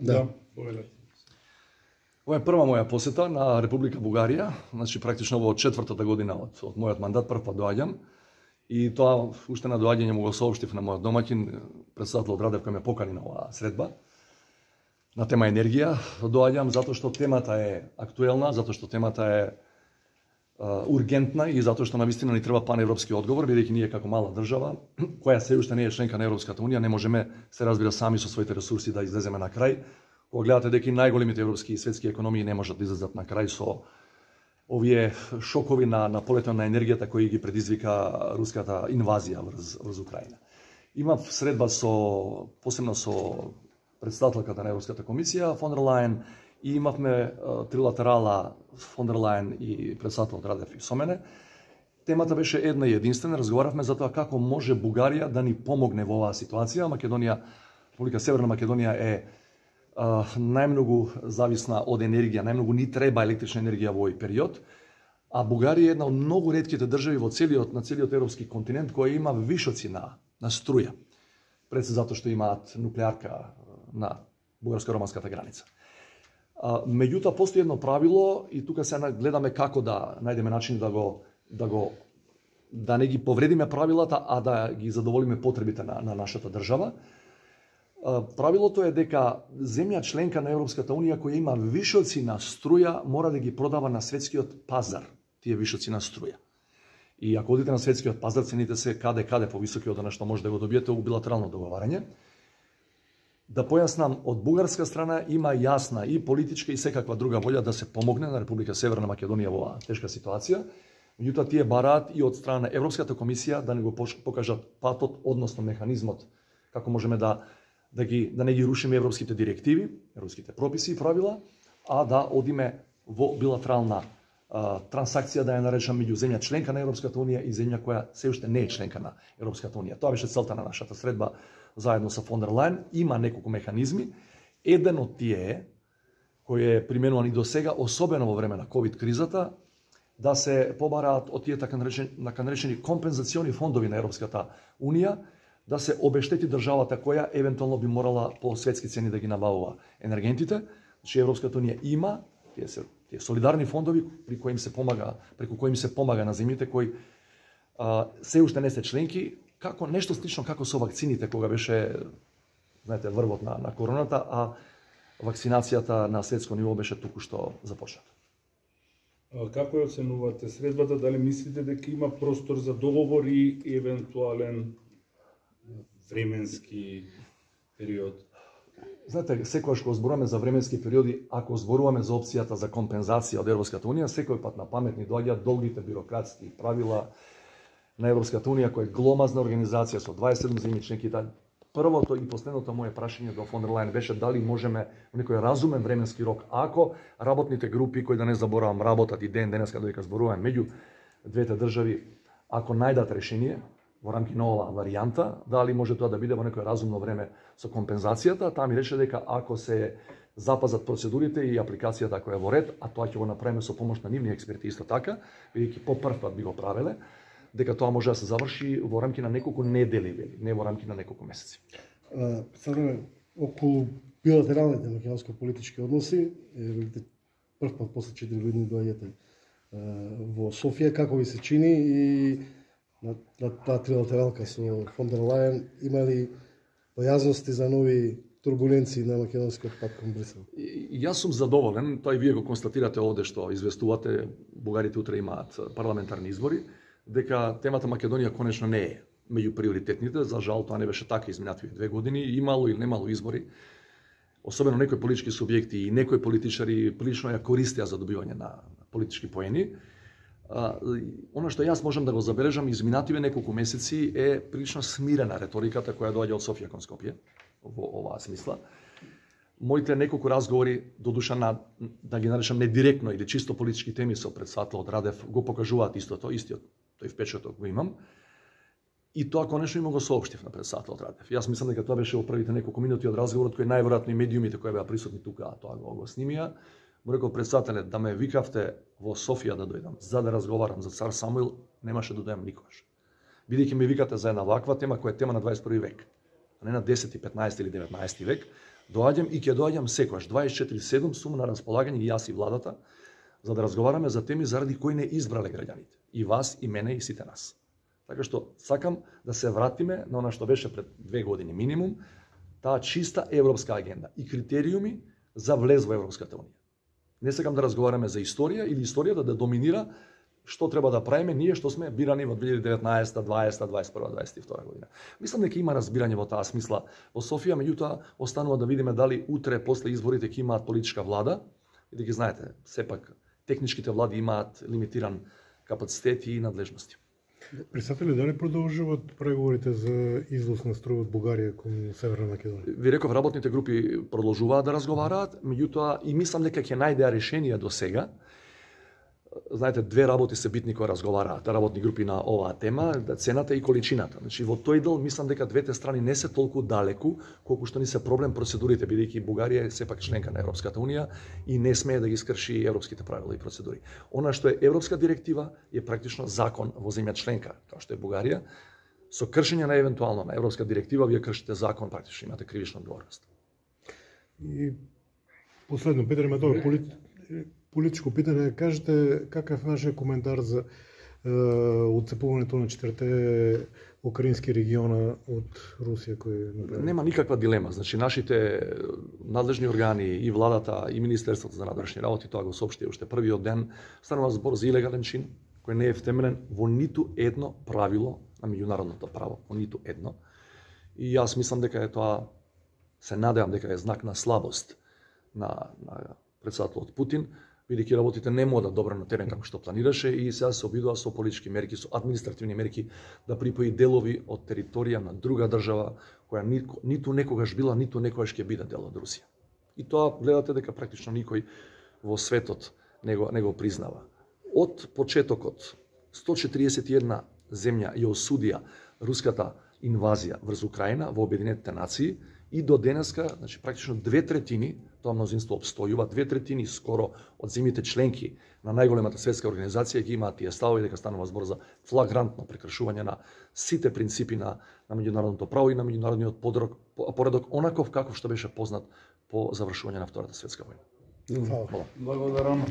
Да, повелете. Ова е прва моја посета на Република Бугарија, значи практично во четвртата година од мојот мандат, прв пат доаѓам. И тоа уште на доаѓање му го соопштив на мојот домаќин, председател Радев, кој ме покани на оваа средба. На тема енергија доаѓам затоа што темата е актуелна, затоа што темата е ургентна и затоа што навистина ни треба паневропски одговор, бидејќи ние како мала држава, која се уште не е членка на Европската унија, не можеме се разбира сами со своите ресурси да излеземе на крај. Кога гледате дека и најголемите европски и светски економии не можат да излезат на крај со овие шокови на полето на енергијата кои ги предизвика руската инвазија врз Украина. Имав средба посебно со председателката на Европската комисија фон дер Лајен и имавме трилатерала фон дер Лајен и председател Радев и со мене. Темата беше една и единствена, разговаравме за тоа како може Бугарија да ни помогне во оваа ситуација. Република Северна Македонија е најмногу зависна од енергија, најмногу ни треба електрична енергија во овој период, а Бугарија е една од многу ретките држави на целиот европски континент која има вишоци на струја, пред се затоа што имаат нуклеарка на бугарско-романската граница. Меѓутоа постои едно правило и тука се гледаме како да најдеме начин да не ги повредиме правилата, а да ги задоволиме потребите на нашата држава. Правилото е дека земја членка на Европската унија која има вишоци на струја мора да ги продава на светскиот пазар тие вишоци на струја. И ако одите на светскиот пазар, цените се каде повисоки од она што може да го добиете во билатерално договарање. Да појаснам, од бугарска страна има јасна и политичка и секаква друга волја да се помогне на Република Северна Македонија во оваа тешка ситуација. Меѓутоа тие бараат и од страна на Европската комисија да не го покажат патот, односно механизмот како можеме да не ги рушиме европските директиви, европските прописи и правила, а да одиме во билатерална трансакција, да ја наречам, меѓу земја членка на Европската унија и земја која се уште не е членка на Европската унија. Тоа беше целта на нашата средба заедно со фон дер Лајен. Има неколку механизми. Еден од тие кој е применуван и до сега, особено во време на ковид кризата, да се побараат од тие така наречени компензациони фондови на Европската унија, да се обештети државата која евентуално би морала по светски цени да ги набавува енергентите. Значи Европската унија има тие солидарни фондови преку кои им се помага на земјите кои се уште не се членки, како нешто слично како со вакцините кога беше, знаете, врвот на короната, а вакцинацијата на светско ниво беше току-што започната. Како ја оценувате средбата? Дали мислите дека има простор за договор и евентуален временски период? Знаете, секогаш кога зборуваме за временски периоди, ако зборуваме за опцијата за компензација од Европската унија, секој пат на памет ни доаѓаат долгите бирократски правила на Европската унија, која е гломазна организација со 27 земји членки. Првото и последното моје прашање до фон дер Лајен беше дали можеме во некој разумен временски рок, ако работните групи, кои да не заборавам, работат и денеска додека зборуваме меѓу двете држави, ако најдат решение во рамки на оваа варијанта, дали може тоа да биде во некој разумно време со компензацијата. Таа ми рече дека ако се запазат процедурите и апликацијата која е во ред, а тоа ќе го направиме со помош на нивни експерти исто така, бидејќи по прв пат би го правеле, дека тоа може да се заврши во рамки на неколку недели, не во рамки на неколку месеци. Сега околу билатералните македонско-политички односи, прв пат после 4 години доаѓате во Софија, како ви се чини и на таа трилатералка со фон дер Лајен, има ли појазности за нови турбуленции на македонскиот пат кон Брисел? Јас сум задоволен, тоа и вие го констатирате овде што известувате, бугарите утре имаат парламентарни избори, дека темата Македонија конечно не е меѓу приоритетните. За жал тоа не беше така изминативите 2 години, имало или немало избори. Особено некои политички субјекти и некои политичари прилично ја користеа за добивање на политички поени. Оно што јас можам да го забележам изминативе неколку месеци е прилично смирена реториката која доаѓа од Софија кон Скопје во оваа смисла. Моите неколку разговори, додуша да ги наречам не директно или чисто политички теми со председателот Радев, го покажуваат истиот тој впечаток го имам. И тоа конечно има го соопштив на председателот Радев. Јас мислам дека тоа беше во првите неколку минути од разговорот кој најверојатно и медиумите кои беа присутни тука, тоа го снимија. Му рекол председателе, да ме викавте во Софија да дојдам, за да разговарам за цар Самуил, немаше да дојдам никогаш. Бидејќи ме викате за една ваква тема која е тема на 21 век, а не на 10, 15 или 19 век, Доаѓам и ќе доаѓам секогаш. 24/7 сум на располагање и јас и владата за да разговараме за теми заради кои не избрале граѓаните. И вас, и мене, и сите нас. Така што сакам да се вратиме на она што беше пред 2 години минимум, таа чиста европска агенда и критериуми за влез во Европската унија. Не сакам да разговараме за историја или историјата да доминира што треба да правиме ние што сме бирани во 2019, 20, 21, 22 година. Мислам дека има разбирање во таа смисла во Софија, меѓутоа останува да видиме дали утре после изборите ќе имаат политичка влада и да ги знаете, сепак техничките влади имаат лимитиран капацитет и надлежности. Представете ли дали продолжуваат преговорите за излоз на струја од Бугарија кон Северна Македонија? Ви реков, работните групи продолжуваат да разговараат, меѓутоа и мислам дека ќе најдеа решение до сега. Знаете, 2 работи се битни кои разговараат, работни групи на оваа тема, цената и количината. Значи, во тој дел мислам дека двете страни не се толку далеку, колку што ни се проблем процедурите, бидејќи Бугарија е сепак членка на Европската унија и не смее да ги скрши европските правила и процедури. Она што е европска директива е практично закон во земја членка, како што е Бугарија. Со кршење на евентуално на европска директива, вие кршите закон, практично имате кривична одговорност. И последно питање ме тоа политичко питање, кажете какав е вашиот коментар за отцепувањето на 4 украински региона од Русија кои Нема никаква дилема. Значи нашите надлежни органи и владата и Министерството за надворешни работи тоа го соопшти уште првиот ден, станува збор за илегален чин кој не е втемелен во ниту едно правило на меѓународното право, во ниту едно. И јас мислам дека е тоа, се надевам дека е знак на слабост на председателот Путин, бидејќи работите не можат да добро на терен како што планираше и сега се обидува со политички мерки, со административни мерки да припои делови од територија на друга држава која ниту некогаш била, ниту некогаш ќе биде дел од Русија. И тоа гледате дека практично никој во светот не го признава. Од почетокот 141 земја ја осудија руската инвазија врз Украина во Обединетите нации и до денеска, значи практично 2/3, тоа мнозинство обстојува, 2/3 скоро од земјите членки на најголемата светска организација ги имаат тие ставови дека станува збор за флагрантно прекршување на сите принципи на меѓународното право и на меѓународниот поредок онаков каков што беше познат по завршување на Втората светска војна. Фала. Благодарам.